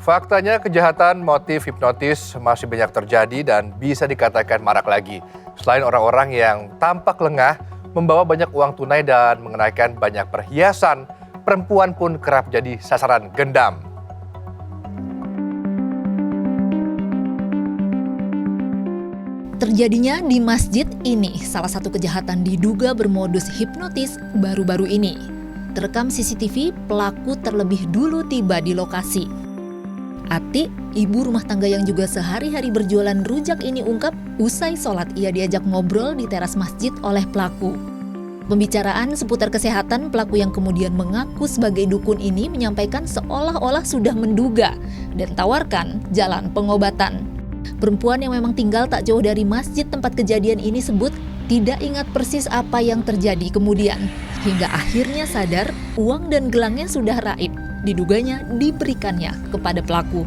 Faktanya kejahatan motif hipnotis masih banyak terjadi dan bisa dikatakan marak lagi. Selain orang-orang yang tampak lengah, membawa banyak uang tunai dan mengenakan banyak perhiasan, perempuan pun kerap jadi sasaran gendam. Terjadinya di masjid ini salah satu kejahatan diduga bermodus hipnotis baru-baru ini. Terekam CCTV, pelaku terlebih dulu tiba di lokasi. Ati, ibu rumah tangga yang juga sehari-hari berjualan rujak ini ungkap, usai sholat ia diajak ngobrol di teras masjid oleh pelaku. Pembicaraan seputar kesehatan pelaku yang kemudian mengaku sebagai dukun ini menyampaikan seolah-olah sudah menduga dan tawarkan jalan pengobatan. Perempuan yang memang tinggal tak jauh dari masjid tempat kejadian ini sebut tidak ingat persis apa yang terjadi kemudian. Hingga akhirnya sadar uang dan gelangnya sudah raib. Diduganya diberikannya kepada pelaku.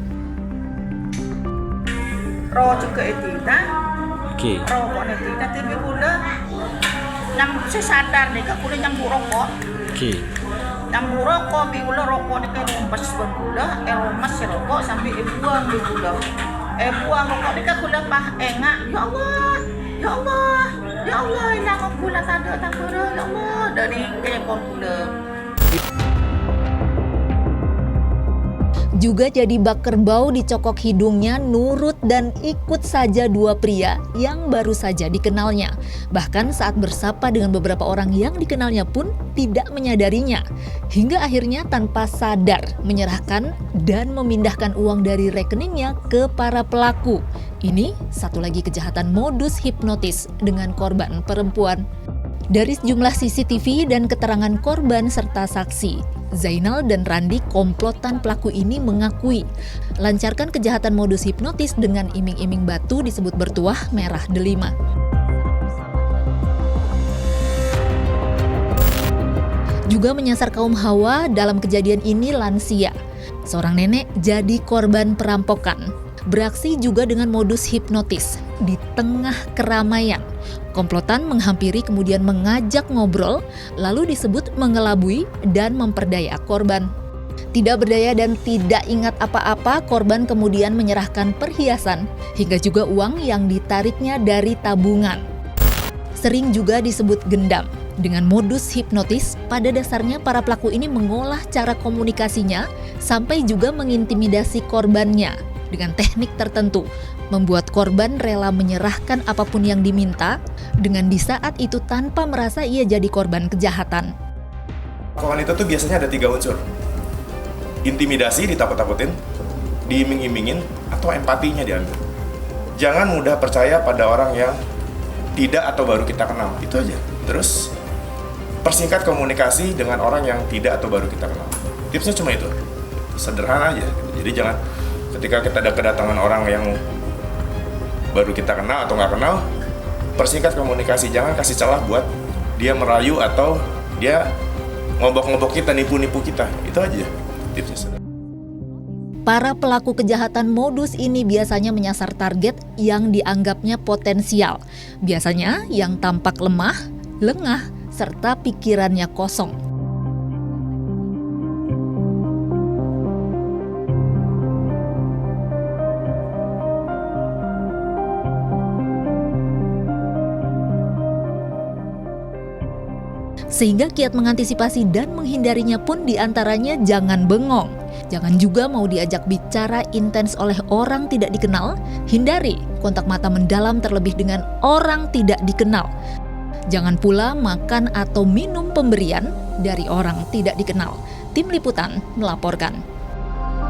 Roh juga etita. Okey. Roh kok etita tapi pula yang saya sadar nih kak pula yang rokok. Okey. Yang rokok bi pula rokok ni kan pas berpula emas si rokok sampai buang bi pula. Buang rokok ni kan pula pah engak. Ya Allah. Ya Allah. Ya Allah ini aku pula tak ada ya Allah dari telepon pula. Juga jadi bak kerbau dicokok hidungnya, nurut dan ikut saja dua pria yang baru saja dikenalnya. Bahkan saat bersapa dengan beberapa orang yang dikenalnya pun tidak menyadarinya. Hingga akhirnya tanpa sadar menyerahkan dan memindahkan uang dari rekeningnya ke para pelaku. Ini satu lagi kejahatan modus hipnotis dengan korban perempuan. Dari sejumlah CCTV dan keterangan korban serta saksi, Zainal dan Randi komplotan pelaku ini mengakui lancarkan kejahatan modus hipnotis dengan iming-iming batu disebut bertuah merah delima. Juga menyasar kaum hawa dalam kejadian ini lansia. Seorang nenek jadi korban perampokan. Beraksi juga dengan modus hipnotis di tengah keramaian. Komplotan menghampiri kemudian mengajak ngobrol, lalu disebut mengelabui dan memperdaya korban. Tidak berdaya dan tidak ingat apa-apa, korban kemudian menyerahkan perhiasan hingga juga uang yang ditariknya dari tabungan. Sering juga disebut gendam. Dengan modus hipnotis, pada dasarnya para pelaku ini mengolah cara komunikasinya sampai juga mengintimidasi korbannya dengan teknik tertentu, membuat korban rela menyerahkan apapun yang diminta dengan di saat itu tanpa merasa ia jadi korban kejahatan. Keuangan itu tuh biasanya ada 3 unsur. Intimidasi, ditakut-takutin, diiming-imingin, atau empatinya diambil. Jangan mudah percaya pada orang yang tidak atau baru kita kenal, itu aja. Terus persingkat komunikasi dengan orang yang tidak atau baru kita kenal. Tipsnya cuma itu, sederhana aja. Jadi jangan ketika kita ada kedatangan orang yang baru kita kenal atau nggak kenal, persingkat komunikasi, jangan kasih celah buat dia merayu atau dia ngobok-ngobok kita, nipu-nipu kita. Itu aja tipsnya. Para pelaku kejahatan modus ini biasanya menyasar target yang dianggapnya potensial. Biasanya yang tampak lemah, lengah, serta pikirannya kosong. Sehingga kiat mengantisipasi dan menghindarinya pun diantaranya jangan bengong. Jangan juga mau diajak bicara intens oleh orang tidak dikenal. Hindari kontak mata mendalam terlebih dengan orang tidak dikenal. Jangan pula makan atau minum pemberian dari orang tidak dikenal. Tim Liputan melaporkan.